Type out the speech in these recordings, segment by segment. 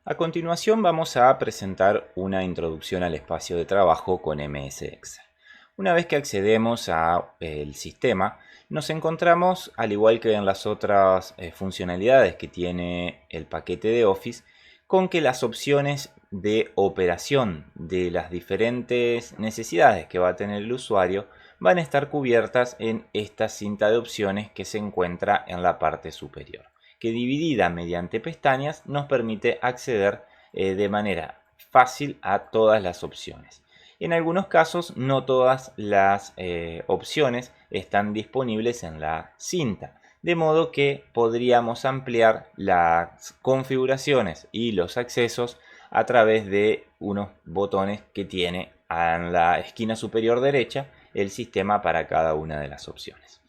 A continuación vamos a presentar una introducción al espacio de trabajo con MS Excel. Una vez que accedemos al sistema, nos encontramos, al igual que en las otras funcionalidades que tiene el paquete de Office, con que las opciones de operación de las diferentes necesidades que va a tener el usuario van a estar cubiertas en esta cinta de opciones que se encuentra en la parte superior, que dividida mediante pestañas nos permite acceder de manera fácil a todas las opciones. En algunos casos no todas las opciones están disponibles en la cinta, de modo que podríamos ampliar las configuraciones y los accesos a través de unos botones que tiene en la esquina superior derecha el sistema para cada una de las opciones.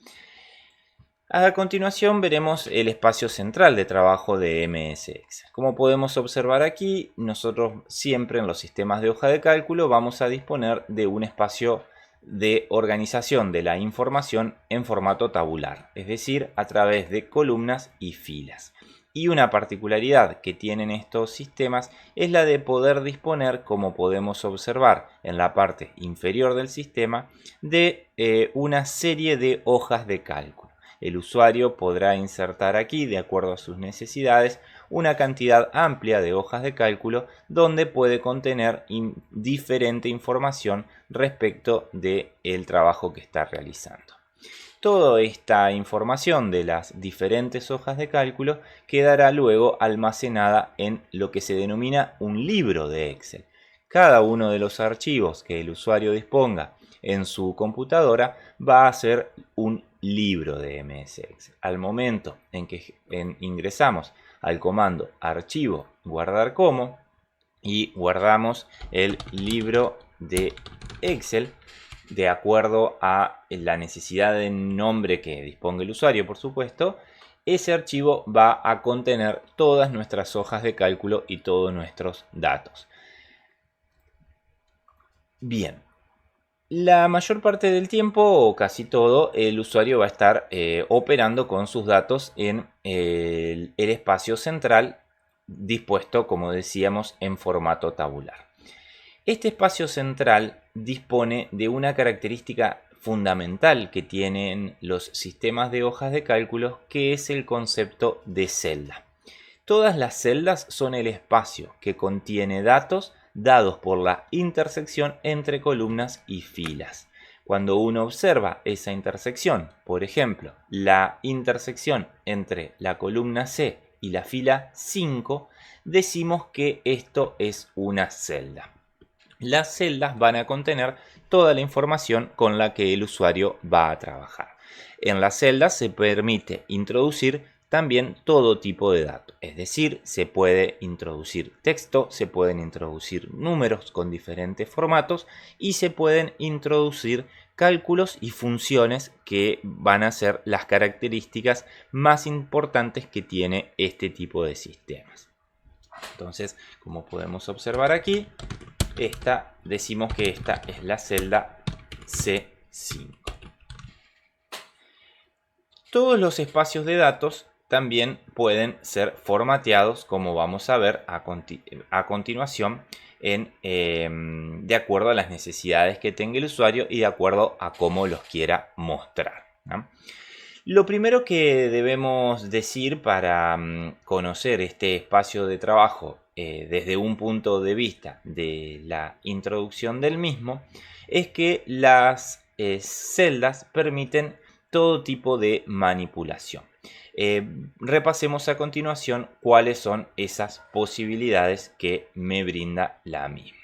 A continuación veremos el espacio central de trabajo de MS Excel. Como podemos observar aquí, nosotros siempre en los sistemas de hoja de cálculo vamos a disponer de un espacio de organización de la información en formato tabular, es decir, a través de columnas y filas. Y una particularidad que tienen estos sistemas es la de poder disponer, como podemos observar en la parte inferior del sistema, de una serie de hojas de cálculo. El usuario podrá insertar aquí, de acuerdo a sus necesidades, una cantidad amplia de hojas de cálculo donde puede contener diferente información respecto del trabajo que está realizando. Toda esta información de las diferentes hojas de cálculo quedará luego almacenada en lo que se denomina un libro de Excel. Cada uno de los archivos que el usuario disponga en su computadora va a ser un libro de MS Excel. Al momento en que ingresamos al comando archivo guardar como y guardamos el libro de Excel, de acuerdo a la necesidad de nombre que disponga el usuario, por supuesto, ese archivo va a contener todas nuestras hojas de cálculo y todos nuestros datos. Bien, la mayor parte del tiempo, o casi todo, el usuario va a estar operando con sus datos en el espacio central, dispuesto, como decíamos, en formato tabular. Este espacio central dispone de una característica fundamental que tienen los sistemas de hojas de cálculo, que es el concepto de celda. Todas las celdas son el espacio que contiene datos dados por la intersección entre columnas y filas. Cuando uno observa esa intersección, por ejemplo, la intersección entre la columna C y la fila 5, decimos que esto es una celda. Las celdas van a contener toda la información con la que el usuario va a trabajar. En las celdas se permite introducir también todo tipo de datos, es decir, se puede introducir texto, se pueden introducir números con diferentes formatos y se pueden introducir cálculos y funciones que van a ser las características más importantes que tiene este tipo de sistemas. Entonces, como podemos observar aquí, decimos que esta es la celda C5. Todos los espacios de datos también pueden ser formateados, como vamos a ver a continuación, de acuerdo a las necesidades que tenga el usuario y de acuerdo a cómo los quiera mostrar, ¿no? Lo primero que debemos decir para conocer este espacio de trabajo desde un punto de vista de la introducción del mismo es que las celdas permiten todo tipo de manipulación. Repasemos a continuación cuáles son esas posibilidades que me brinda la misma.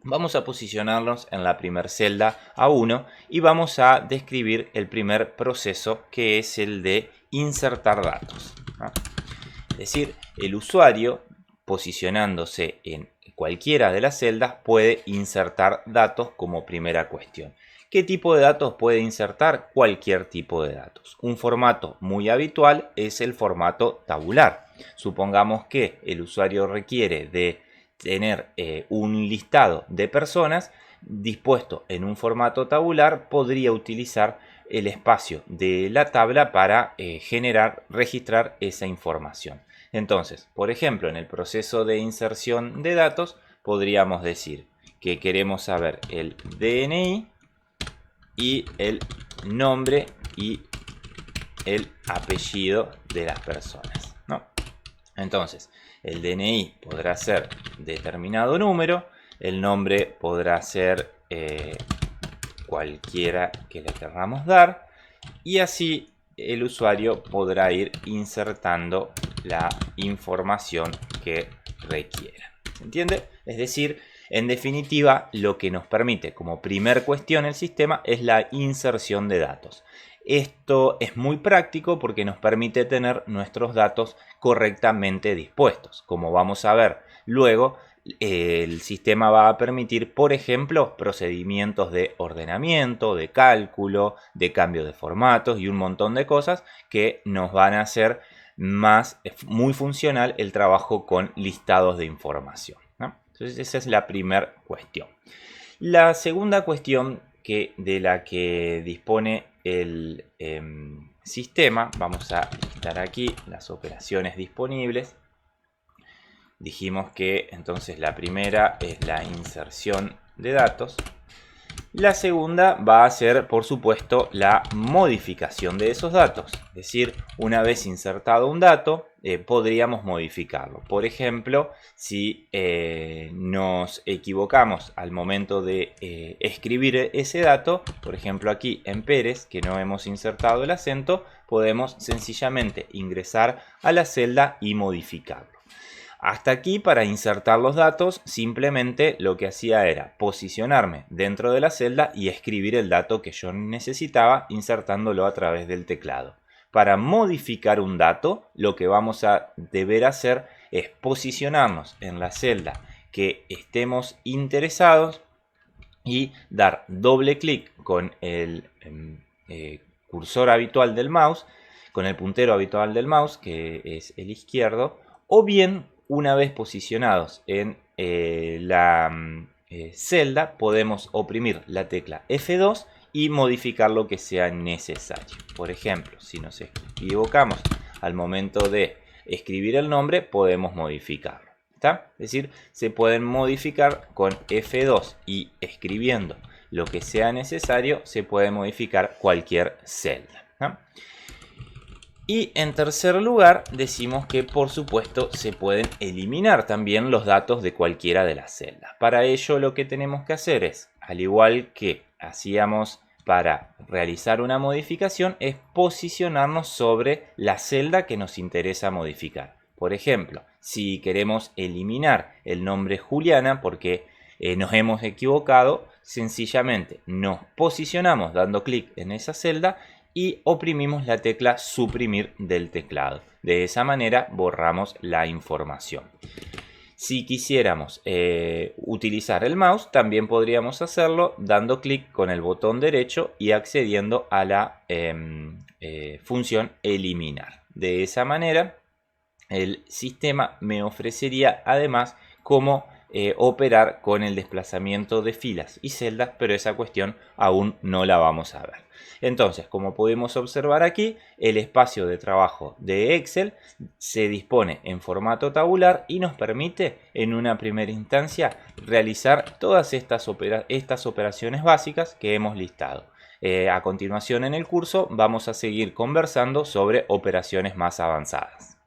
Vamos a posicionarnos en la primera celda A1 y vamos a describir el primer proceso, que es el de insertar datos. Es decir, el usuario, posicionándose en cualquiera de las celdas, puede insertar datos como primera cuestión. ¿Qué tipo de datos puede insertar? Cualquier tipo de datos. Un formato muy habitual es el formato tabular. Supongamos que el usuario requiere de tener un listado de personas dispuesto en un formato tabular, podría utilizar el espacio de la tabla para registrar esa información. Entonces, por ejemplo, en el proceso de inserción de datos, podríamos decir que queremos saber el DNI y el nombre y el apellido de las personas, ¿no? Entonces, el DNI podrá ser determinado número, el nombre podrá ser cualquiera que le queramos dar, y así el usuario podrá ir insertando la información que requiera. ¿Se entiende? Es decir, en definitiva, lo que nos permite como primer cuestión el sistema es la inserción de datos. Esto es muy práctico porque nos permite tener nuestros datos correctamente dispuestos. Como vamos a ver luego, el sistema va a permitir, por ejemplo, procedimientos de ordenamiento, de cálculo, de cambio de formatos y un montón de cosas que nos van a hacer muy funcional el trabajo con listados de información, ¿no? Entonces esa es la primera cuestión. La segunda cuestión de la que dispone el sistema, vamos a listar aquí las operaciones disponibles. Dijimos que entonces la primera es la inserción de datos. La segunda va a ser, por supuesto, la modificación de esos datos. Es decir, una vez insertado un dato, podríamos modificarlo. Por ejemplo, si nos equivocamos al momento de escribir ese dato, por ejemplo aquí en Pérez, que no hemos insertado el acento, podemos sencillamente ingresar a la celda y modificarlo. Hasta aquí, para insertar los datos, simplemente lo que hacía era posicionarme dentro de la celda y escribir el dato que yo necesitaba, insertándolo a través del teclado. Para modificar un dato, lo que vamos a deber hacer es posicionarnos en la celda que estemos interesados y dar doble clic con el cursor habitual del mouse, con el puntero habitual del mouse, que es el izquierdo, o bien, una vez posicionados en la celda, podemos oprimir la tecla F2 y modificar lo que sea necesario. Por ejemplo, si nos equivocamos al momento de escribir el nombre, podemos modificarlo, ¿está? Es decir, se pueden modificar con F2 y escribiendo lo que sea necesario, se puede modificar cualquier celda, ¿no? Y en tercer lugar, decimos que por supuesto se pueden eliminar también los datos de cualquiera de las celdas. Para ello lo que tenemos que hacer es, al igual que hacíamos para realizar una modificación, es posicionarnos sobre la celda que nos interesa modificar. Por ejemplo, si queremos eliminar el nombre Juliana porque nos hemos equivocado, sencillamente nos posicionamos dando clic en esa celda y oprimimos la tecla suprimir del teclado. De esa manera borramos la información. Si quisiéramos utilizar el mouse, también podríamos hacerlo dando clic con el botón derecho y accediendo a la función eliminar. De esa manera, el sistema me ofrecería además cómo operar con el desplazamiento de filas y celdas, pero esa cuestión aún no la vamos a ver. Entonces, como podemos observar aquí, el espacio de trabajo de Excel se dispone en formato tabular y nos permite en una primera instancia realizar todas estas operaciones básicas que hemos listado. A continuación en el curso vamos a seguir conversando sobre operaciones más avanzadas.